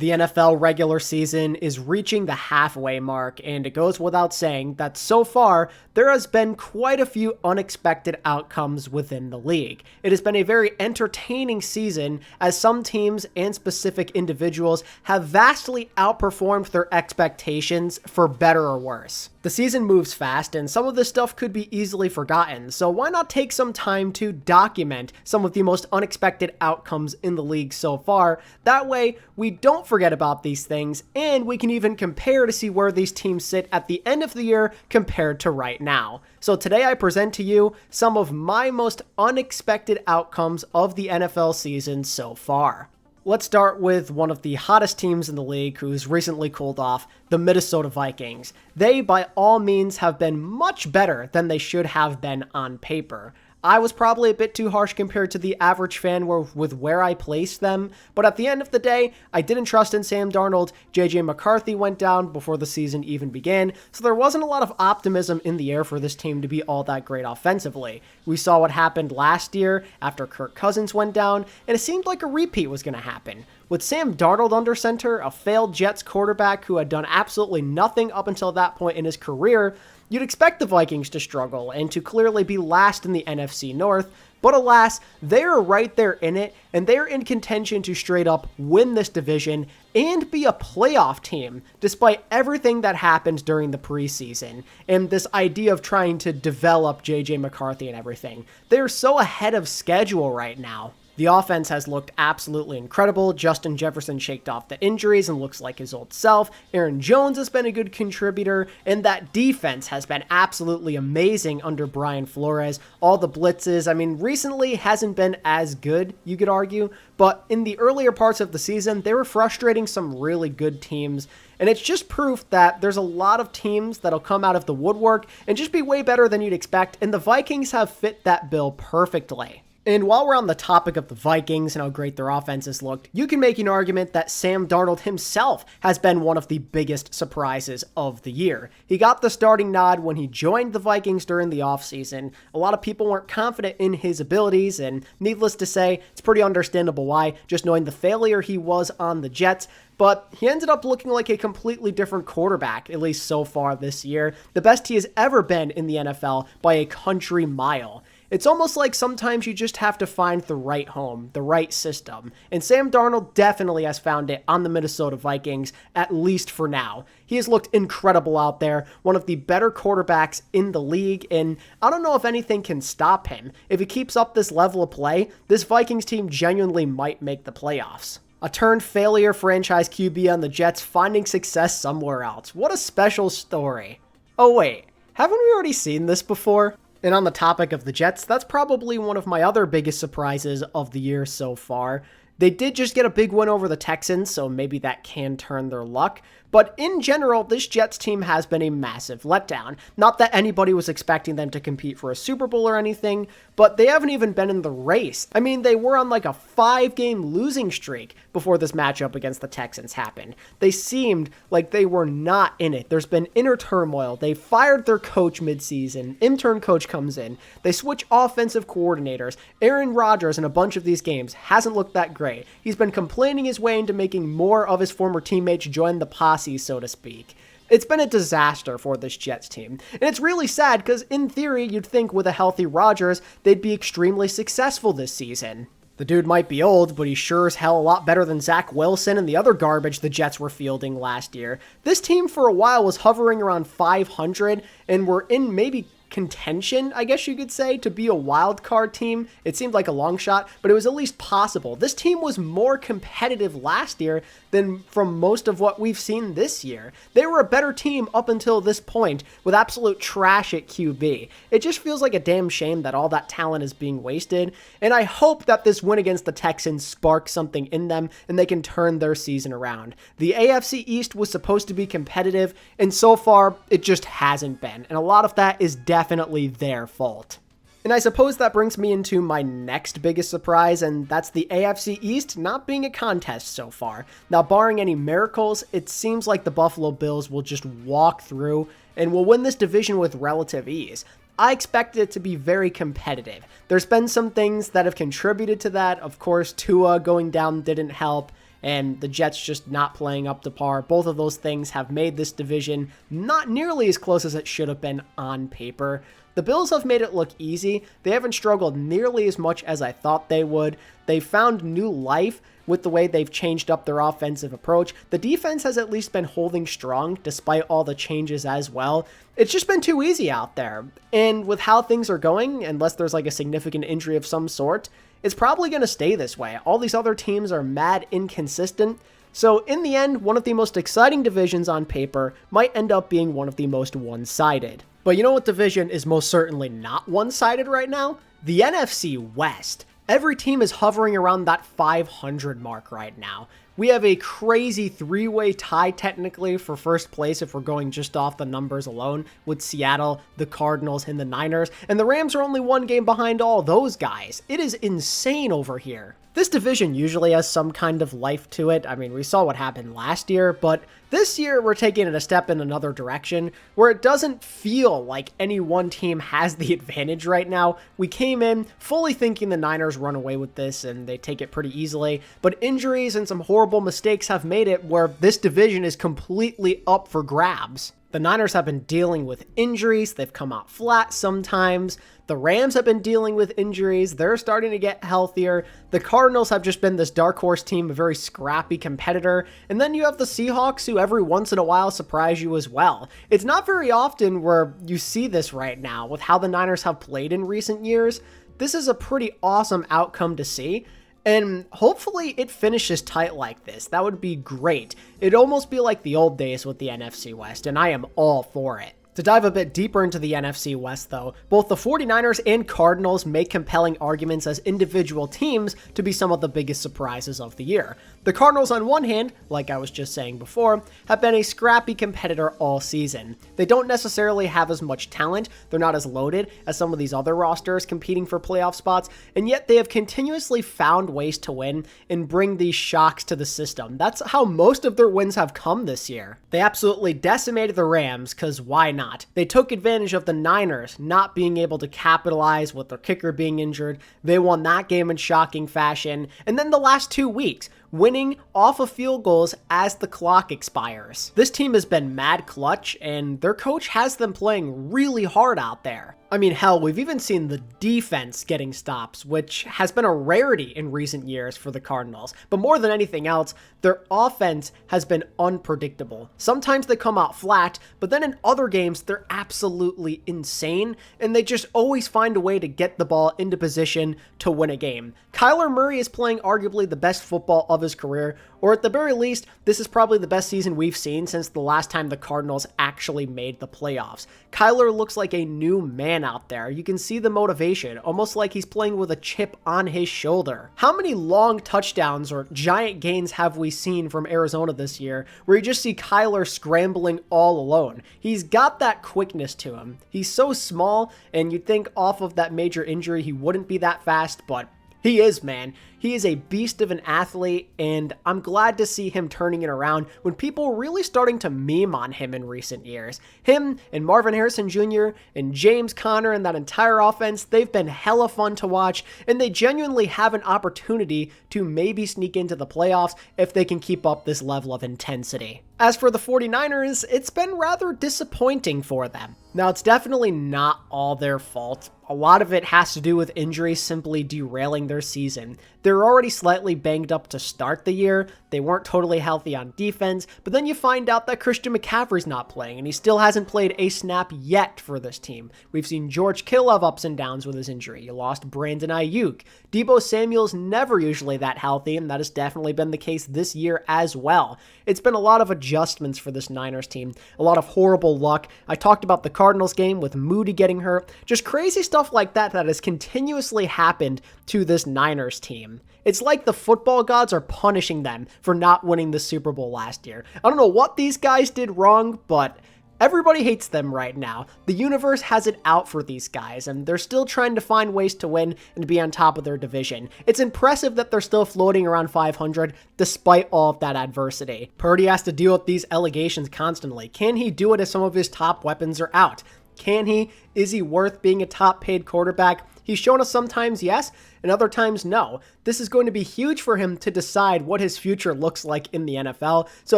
The NFL regular season is reaching the halfway mark, and it goes without saying that so far, there has been quite a few unexpected outcomes within the league. It has been a very entertaining season as some teams and specific individuals have vastly outperformed their expectations for better or worse. The season moves fast, and some of this stuff could be easily forgotten, so why not take some time to document some of the most unexpected outcomes in the league so far? That way, we don't forget about these things, and we can even compare to see where these teams sit at the end of the year compared to right now. So today I present to you some of my most unexpected outcomes of the NFL season so far. Let's start with one of the hottest teams in the league who's recently cooled off, the Minnesota Vikings. They, by all means, have been much better than they should have been on paper. I was probably a bit too harsh compared to the average fan with where I placed them, but at the end of the day, I didn't trust in Sam Darnold. JJ McCarthy went down before the season even began, so there wasn't a lot of optimism in the air for this team to be all that great offensively. We saw what happened last year after Kirk Cousins went down, and it seemed like a repeat was going to happen. With Sam Darnold under center, a failed Jets quarterback who had done absolutely nothing up until that point in his career, you'd expect the Vikings to struggle and to clearly be last in the NFC North, but alas, they're right there in it, and they're in contention to straight up win this division and be a playoff team, despite everything that happened during the preseason, and this idea of trying to develop JJ McCarthy and everything. They're so ahead of schedule right now. The offense has looked absolutely incredible. Justin Jefferson shaked off the injuries and looks like his old self. Aaron Jones has been a good contributor, and that defense has been absolutely amazing under Brian Flores. All the blitzes, recently hasn't been as good, you could argue, but in the earlier parts of the season, they were frustrating some really good teams. And it's just proof that there's a lot of teams that'll come out of the woodwork and just be way better than you'd expect, and the Vikings have fit that bill perfectly. And while we're on the topic of the Vikings and how great their offense has looked, you can make an argument that Sam Darnold himself has been one of the biggest surprises of the year. He got the starting nod when he joined the Vikings during the offseason. A lot of people weren't confident in his abilities, and needless to say, it's pretty understandable why, just knowing the failure he was on the Jets. But he ended up looking like a completely different quarterback, at least so far this year. The best he has ever been in the NFL by a country mile. It's almost like sometimes you just have to find the right home, the right system. And Sam Darnold definitely has found it on the Minnesota Vikings, at least for now. He has looked incredible out there, one of the better quarterbacks in the league, and I don't know if anything can stop him. If he keeps up this level of play, this Vikings team genuinely might make the playoffs. A turned failure franchise QB on the Jets finding success somewhere else. What a special story. Oh wait, haven't we already seen this before? And on the topic of the Jets, that's probably one of my other biggest surprises of the year so far. They did just get a big win over the Texans, so maybe that can turn their luck. But in general, this Jets team has been a massive letdown. Not that anybody was expecting them to compete for a Super Bowl or anything, but they haven't even been in the race. They were on like a 5-game losing streak before this matchup against the Texans happened. They seemed like they were not in it. There's been inner turmoil. They fired their coach midseason. Intern coach comes in. They switch offensive coordinators. Aaron Rodgers in a bunch of these games hasn't looked that great. He's been complaining his way into making more of his former teammates join the posse, so to speak. It's been a disaster for this Jets team. And it's really sad because in theory, you'd think with a healthy Rodgers, they'd be extremely successful this season. The dude might be old, but he's sure as hell a lot better than Zach Wilson and the other garbage the Jets were fielding last year. This team for a while was hovering around 500 and were in maybe contention, I guess you could say, to be a wild card team. It seemed like a long shot, but it was at least possible. This team was more competitive last year than from most of what we've seen this year. They were a better team up until this point with absolute trash at QB. It just feels like a damn shame that all that talent is being wasted, and I hope that this win against the Texans sparks something in them and they can turn their season around. The AFC East was supposed to be competitive, and so far it just hasn't been, and a lot of that is definitely their fault. And I suppose that brings me into my next biggest surprise, and that's the AFC East not being a contest so far. Now, barring any miracles, it seems like the Buffalo Bills will just walk through and will win this division with relative ease. I expected it to be very competitive. There's been some things that have contributed to that. Of course, Tua going down didn't help. and the Jets just not playing up to par. Both of those things have made this division not nearly as close as it should have been on paper. The Bills have made it look easy. They haven't struggled nearly as much as I thought they would. They've found new life with the way they've changed up their offensive approach. The defense has at least been holding strong despite all the changes as well. It's just been too easy out there. And with how things are going, unless there's like a significant injury of some sort, it's probably going to stay this way. All these other teams are mad inconsistent. So in the end, one of the most exciting divisions on paper might end up being one of the most one-sided. But you know what division is most certainly not one-sided right now? The NFC West. Every team is hovering around that 500 mark right now. We have a crazy three-way tie technically for first place if we're going just off the numbers alone with Seattle, the Cardinals, and the Niners, and the Rams are only one game behind all those guys. It is insane over here. This division usually has some kind of life to it. I mean, we saw what happened last year, but this year we're taking it a step in another direction where it doesn't feel like any one team has the advantage right now. We came in fully thinking the Niners run away with this and they take it pretty easily, but injuries and some horrible mistakes have made it where this division is completely up for grabs. The Niners have been dealing with injuries. They've come out flat sometimes. The Rams have been dealing with injuries. They're starting to get healthier. The Cardinals have just been this dark horse team, a very scrappy competitor. And then you have the Seahawks who every once in a while surprise you as well. It's not very often where you see this right now with how the Niners have played in recent years. This is a pretty awesome outcome to see. And hopefully it finishes tight like this. That would be great. It'd almost be like the old days with the NFC West, and I am all for it. To dive a bit deeper into the NFC West, though, both the 49ers and Cardinals make compelling arguments as individual teams to be some of the biggest surprises of the year. The Cardinals, on one hand, like I was just saying before, have been a scrappy competitor all season. They don't necessarily have as much talent, they're not as loaded as some of these other rosters competing for playoff spots, and yet they have continuously found ways to win and bring these shocks to the system. That's how most of their wins have come this year. They absolutely decimated the Rams, because why not? They took advantage of the Niners not being able to capitalize with their kicker being injured. They won that game in shocking fashion. And then the last 2 weeks, winning off of field goals as the clock expires. This team has been mad clutch, and their coach has them playing really hard out there. I mean, hell, we've even seen the defense getting stops, which has been a rarity in recent years for the Cardinals. But more than anything else, their offense has been unpredictable. Sometimes they come out flat, but then in other games, they're absolutely insane, and they just always find a way to get the ball into position to win a game. Kyler Murray is playing arguably the best football of his career, or at the very least, this is probably the best season we've seen since the last time the Cardinals actually made the playoffs. Kyler looks like a new man out there. You can see the motivation, almost like he's playing with a chip on his shoulder. How many long touchdowns or giant gains have we seen from Arizona this year where you just see Kyler scrambling all alone? He's got that quickness to him. He's so small, and you'd think off of that major injury he wouldn't be that fast, but he is, man. He is a beast of an athlete, and I'm glad to see him turning it around when people were really starting to meme on him in recent years. Him and Marvin Harrison Jr. and James Conner and that entire offense, they've been hella fun to watch, and they genuinely have an opportunity to maybe sneak into the playoffs if they can keep up this level of intensity. As for the 49ers, it's been rather disappointing for them. Now, it's definitely not all their fault. A lot of it has to do with injuries simply derailing their season. They're already slightly banged up to start the year. They weren't totally healthy on defense, but then you find out that Christian McCaffrey's not playing, and he still hasn't played a snap yet for this team. We've seen George Kittle have ups and downs with his injury. You lost Brandon Ayuk. Deebo Samuel's never usually that healthy, and that has definitely been the case this year as well. It's been a lot of adjustments for this Niners team, a lot of horrible luck. I talked about the Cardinals game with Moody getting hurt, just crazy stuff like that that has continuously happened to this Niners team. It's like the football gods are punishing them for not winning the Super Bowl last year. I don't know what these guys did wrong, but everybody hates them right now. The universe has it out for these guys, and they're still trying to find ways to win and be on top of their division. It's impressive that they're still floating around 500 despite all of that adversity. Purdy has to deal with these allegations constantly. Can he do it if some of his top weapons are out? Can he? Is he worth being a top paid quarterback? He's shown us sometimes yes, and other times no. This is going to be huge for him to decide what his future looks like in the NFL. So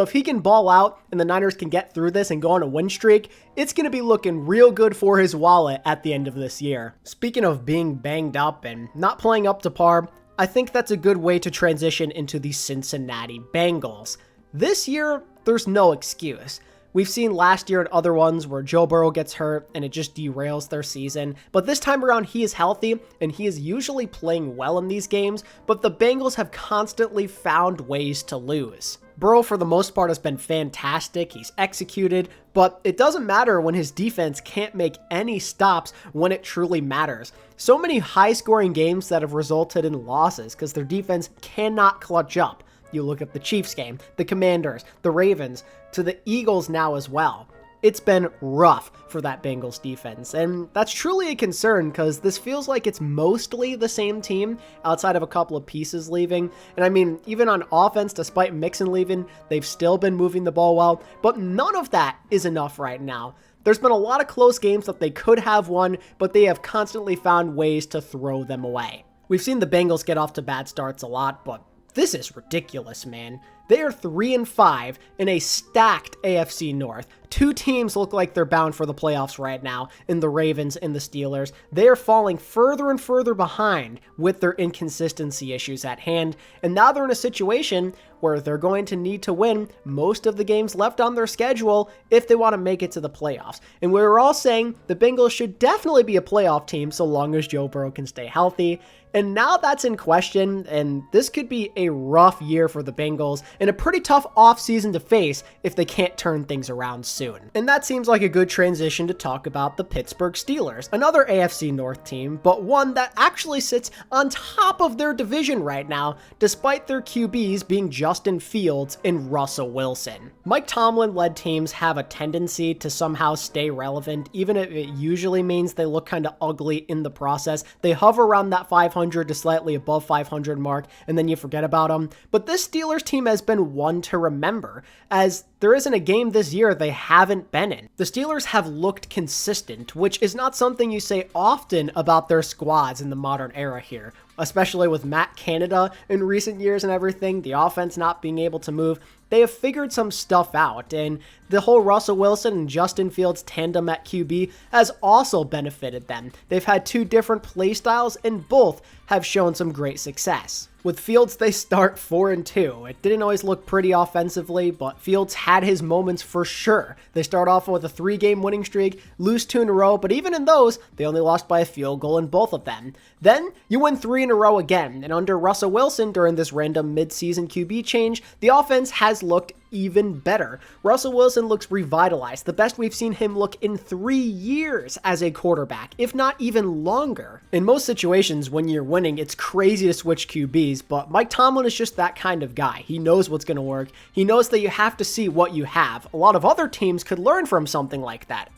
if he can ball out and the Niners can get through this and go on a win streak, it's going to be looking real good for his wallet at the end of this year. Speaking of being banged up and not playing up to par, I think that's a good way to transition into the Cincinnati Bengals. This year, there's no excuse. We've seen last year and other ones where Joe Burrow gets hurt and it just derails their season. But this time around, he is healthy and he is usually playing well in these games, but the Bengals have constantly found ways to lose. Burrow, for the most part, has been fantastic. He's executed, but it doesn't matter when his defense can't make any stops when it truly matters. So many high-scoring games that have resulted in losses because their defense cannot clutch up. You look at the Chiefs game, the Commanders, the Ravens, to the Eagles now as well. It's been rough for that Bengals defense, and that's truly a concern because this feels like it's mostly the same team outside of a couple of pieces leaving. And I mean, even on offense, despite Mixon leaving, they've still been moving the ball well, but none of that is enough right now. There's been a lot of close games that they could have won, but they have constantly found ways to throw them away. We've seen the Bengals get off to bad starts a lot, but this is ridiculous, man. They are 3-5 in a stacked AFC North. Two teams look like they're bound for the playoffs right now in the Ravens and the Steelers. They are falling further and further behind with their inconsistency issues at hand. And now they're in a situation where they're going to need to win most of the games left on their schedule if they want to make it to the playoffs. And we were all saying the Bengals should definitely be a playoff team so long as Joe Burrow can stay healthy. And now that's in question, and this could be a rough year for the Bengals and a pretty tough offseason to face if they can't turn things around soon. And that seems like a good transition to talk about the Pittsburgh Steelers, another AFC North team, but one that actually sits on top of their division right now, despite their QBs being Justin Fields and Russell Wilson. Mike Tomlin-led teams have a tendency to somehow stay relevant, even if it usually means they look kind of ugly in the process. They hover around that 500 to slightly above 500 mark, and then you forget about them. But this Steelers team has been one to remember, as there isn't a game this year they haven't been in. The Steelers have looked consistent, which is not something you say often about their squads in the modern era here, especially with Matt Canada in recent years and everything, the offense not being able to move. They have figured some stuff out, and the whole Russell Wilson and Justin Fields tandem at QB has also benefited them. They've had two different play styles, and both have shown some great success. With Fields, they start 4-2. It didn't always look pretty offensively, but Fields had his moments for sure. They start off with a 3-game winning streak, lose 2 in a row, but even in those, they only lost by a field goal in both of them. Then, you win 3 in a row again, and under Russell Wilson during this random mid-season QB change, the offense has looked even better. Russell Wilson looks revitalized, the best we've seen him look in 3 years as a quarterback, if not even longer. In most situations, when you're winning, it's crazy to switch QBs, but Mike Tomlin is just that kind of guy. He knows what's going to work. He knows that you have to see what you have. A lot of other teams could learn from something like that.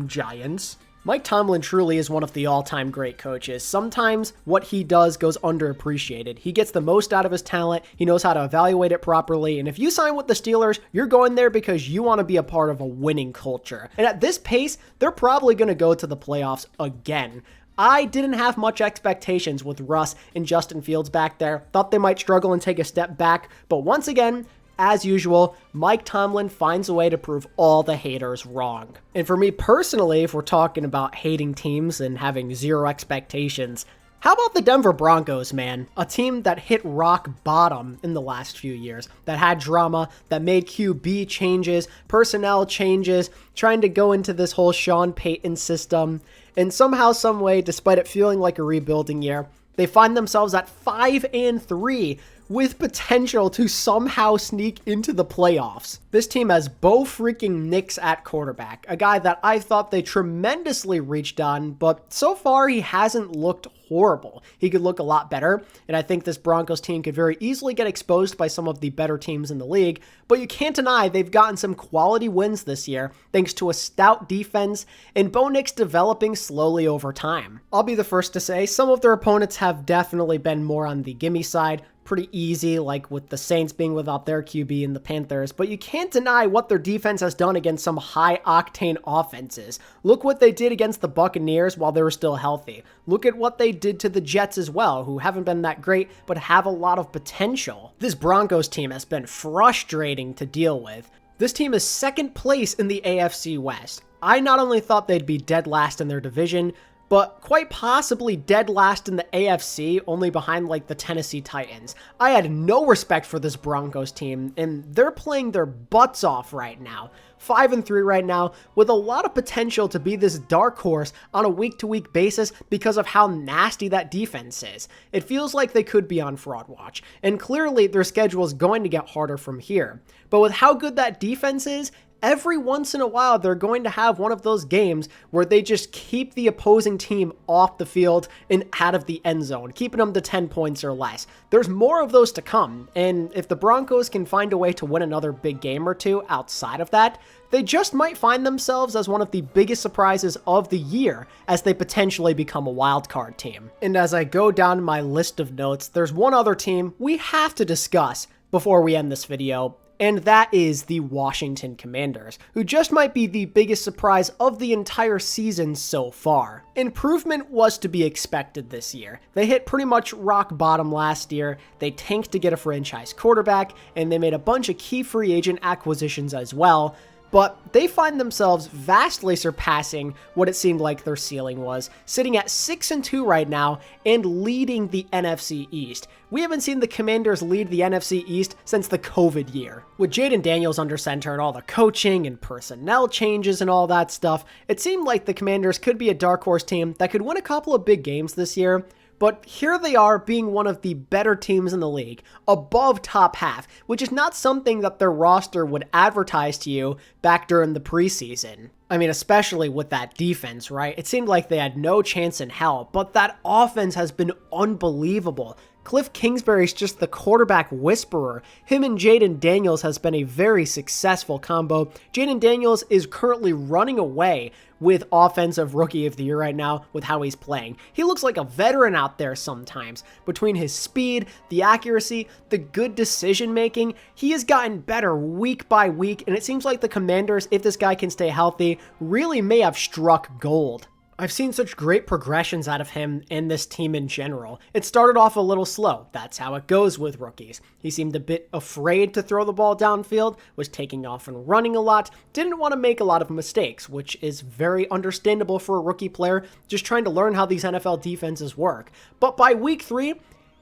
Giants. Mike Tomlin truly is one of the all-time great coaches. Sometimes what he does goes underappreciated. He gets the most out of his talent, he knows how to evaluate it properly, and if you sign with the Steelers, you're going there because you want to be a part of a winning culture. And at this pace, they're probably going to go to the playoffs again. I didn't have much expectations with Russ and Justin Fields back there. Thought they might struggle and take a step back, but once again, as usual, Mike Tomlin finds a way to prove all the haters wrong. And for me personally, if we're talking about hating teams and having zero expectations, how about the Denver Broncos, man? A team that hit rock bottom in the last few years, that had drama, that made QB changes, personnel changes, trying to go into this whole Sean Payton system, and somehow, some way, despite it feeling like a rebuilding year, they find themselves at 5-3 with potential to somehow sneak into the playoffs. This team has Bo freaking Nix at quarterback, a guy that I thought they tremendously reached on, but so far he hasn't looked horrible. He could look a lot better, and I think this Broncos team could very easily get exposed by some of the better teams in the league, but you can't deny they've gotten some quality wins this year thanks to a stout defense and Bronocs developing slowly over time. I'll be the first to say some of their opponents have definitely been more on the gimme side, pretty easy, like with the Saints being without their QB and the Panthers, but you can't deny what their defense has done against some high-octane offenses. Look what they did against the Buccaneers while they were still healthy. Look at what they did to the Jets as well, who haven't been that great, but have a lot of potential. This Broncos team has been frustrating to deal with. This team is second place in the AFC West. I not only thought they'd be dead last in their division, but quite possibly dead last in the AFC, only behind like the Tennessee Titans. I had no respect for this Broncos team, and they're playing their butts off right now. 5-3 right now, with a lot of potential to be this dark horse on a week-to-week basis because of how nasty that defense is. It feels like they could be on fraud watch, and clearly their schedule is going to get harder from here. But with how good that defense is, every once in a while, they're going to have one of those games where they just keep the opposing team off the field and out of the end zone, keeping them to 10 points or less. There's more of those to come, and if the Broncos can find a way to win another big game or two outside of that, they just might find themselves as one of the biggest surprises of the year as they potentially become a wild card team. And as I go down my list of notes, there's one other team we have to discuss before we end this video, and that is the Washington Commanders, who just might be the biggest surprise of the entire season so far. Improvement was to be expected this year. They hit pretty much rock bottom last year, they tanked to get a franchise quarterback, and they made a bunch of key free agent acquisitions as well, but they find themselves vastly surpassing what it seemed like their ceiling was, sitting at 6-2 right now and leading the NFC East. We haven't seen the Commanders lead the NFC East since the COVID year. With Jayden Daniels under center and all the coaching and personnel changes and all that stuff, it seemed like the Commanders could be a dark horse team that could win a couple of big games this year. But here they are being one of the better teams in the league, above top half, which is not something that their roster would advertise to you back during the preseason. I mean, especially with that defense, right? It seemed like they had no chance in hell, but that offense has been unbelievable. Cliff Kingsbury's just the quarterback whisperer. Him and Jayden Daniels has been a very successful combo. Jayden Daniels is currently running away with Offensive Rookie of the Year right now with how he's playing. He looks like a veteran out there sometimes. Between his speed, the accuracy, the good decision making, he has gotten better week by week, and it seems like the Commanders, if this guy can stay healthy, really may have struck gold. I've seen such great progressions out of him and this team in general. It started off a little slow. That's how it goes with rookies. He seemed a bit afraid to throw the ball downfield, was taking off and running a lot, didn't want to make a lot of mistakes, which is very understandable for a rookie player just trying to learn how these NFL defenses work. But by week 3,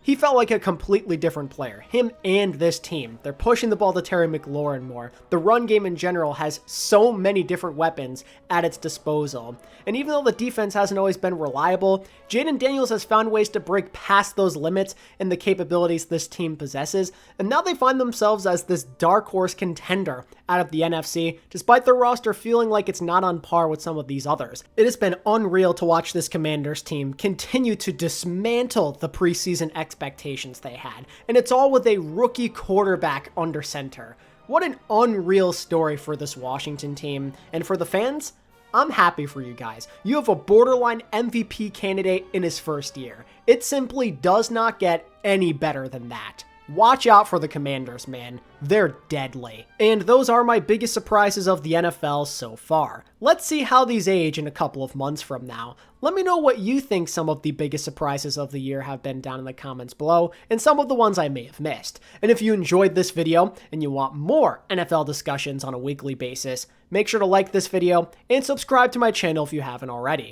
he felt like a completely different player, him and this team. They're pushing the ball to Terry McLaurin more. The run game in general has so many different weapons at its disposal. And even though the defense hasn't always been reliable, Jayden Daniels has found ways to break past those limits and the capabilities this team possesses, and now they find themselves as this dark horse contender out of the NFC, despite their roster feeling like it's not on par with some of these others. It has been unreal to watch this Commanders team continue to dismantle the preseason expectations they had, and it's all with a rookie quarterback under center. What an unreal story for this Washington team, and for the fans, I'm happy for you guys. You have a borderline MVP candidate in his first year. It simply does not get any better than that. Watch out for the Commanders, man. They're deadly. And those are my biggest surprises of the NFL so far. Let's see how these age in a couple of months from now. Let me know what you think some of the biggest surprises of the year have been down in the comments below, and some of the ones I may have missed. And if you enjoyed this video and you want more NFL discussions on a weekly basis, make sure to like this video and subscribe to my channel if you haven't already.